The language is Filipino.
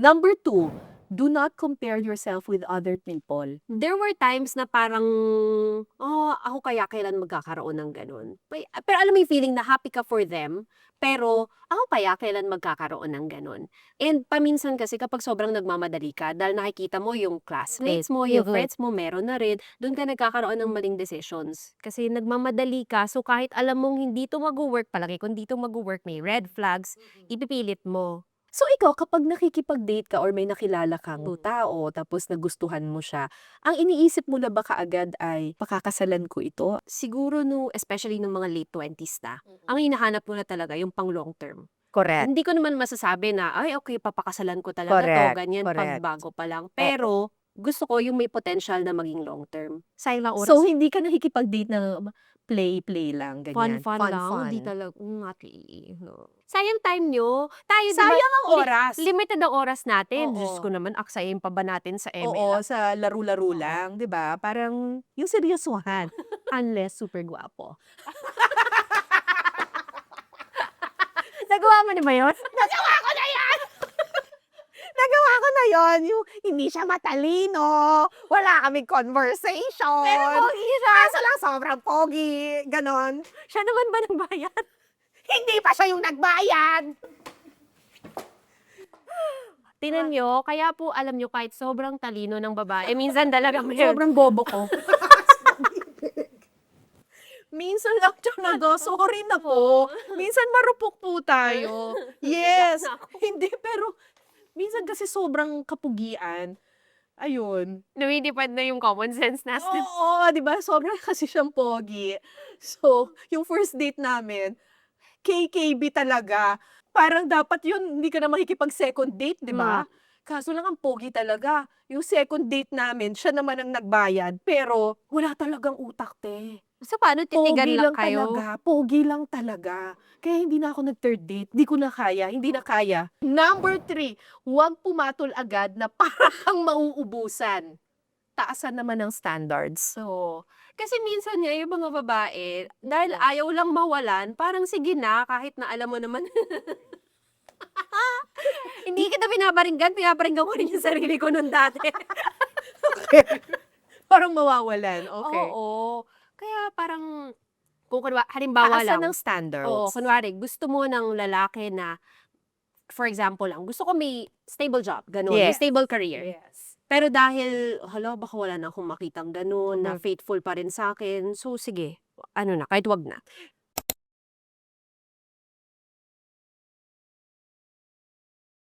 Number 2, do not compare yourself with other people. There were times na parang, "Oh, ako kaya kailan magkakaroon ng gano'n?" Pero alam mo yung feeling na happy ka for them, pero ako kaya kailan magkakaroon ng gano'n? And paminsan kasi kapag sobrang nagmamadali ka dahil nakikita mo yung classmates mo, yung friends mo meron na rin, dun ka nagkakaroon ng maling decisions. Kasi nagmamadali ka, so kahit alam mong hindi 'to magwo-work, palagi kung hindi 'to magwo-work, may red flags, ipipilit mo. So ikaw kapag nakikipag-date ka or may nakilala kang Mm. tao tapos nagustuhan mo siya, ang iniisip mo na ba kaagad ay, "Pakakasalan ko ito?" Siguro especially nung mga late 20s na, ang hinahanap ko na talaga yung pang long term. Correct. Hindi ko naman masasabi na, "Ay okey papakasalan ko talaga 'to," Correct, ganyan 'pag correct. bago pa lang. Pero gusto ko yung may potential na maging long term. Sayang lang So oras. hindi ka nakikipag-date na play-play lang, ganyan? Fun lang, hindi talaga not really, no. Sayang time niyo. Tayo 'di ba Sayang ang oras. limited ang oras natin. Diyos Oo. ko naman, aksayin pa ba natin sa ML? Oo, sa laro-laro lang, 'di ba? Parang yung seryosohan. Unless super gwapo. Nagawa mo na ba yun? Nagawa ko na 'yan! Nagawa ko na 'yon, yung hindi siya matalino, wala kaming conversation. Pero pogi siya. Kaso lang sobrang pogi, gano'n. Siya naman ba nagbayad? Hindi pa siya yung nagbayad. Tingnan niyo, kaya po alam niyo kahit sobrang talino ng babae, minsan talaga Sobrang bobo ko. Minsan lang talaga, sorry na po. Minsan marupok po tayo. Yes, Naiyak na ako. hindi pero minsan kasi sobrang kapugian, ayun. Lumilipad na yung common sense natin. Oo, 'di ba sobrang kasi siyang pogi. So, yung first date namin, KKB talaga. Parang dapat yun hindi ka na makikipag-second date, 'di ba? Kaso lang ang pogi talaga. Yung second date namin, siya naman ang nagbayad, pero wala talagang utak, te. So, paano titigan Pogi lang lang kayo? talaga, pogi lang talaga. Kaya hindi na ako nag-third date, di ko na kaya, hindi na kaya. Number 3, huwag pumatol agad na para kang mauubusan. Taasan naman ang standards. So, kasi minsan nga yung mga babae, dahil ayaw lang mawalan, parang sige na, kahit na alam mo naman. Hindi kita pinaparinggan ko rin yung sarili ko nun dati. Parang mawawalan, okay. Oo. Kaya parang, kung halimbawa Taasan lang, ng standards. oo, kunwari, gusto mo ng lalaki na, for example lang, gusto ko may stable job, ganun, may Yes. stable career. Yes. Pero dahil, hala, baka wala na akong makitang ganun, na Mhm. faithful pa rin sa akin, so sige, ano na, kahit wag na.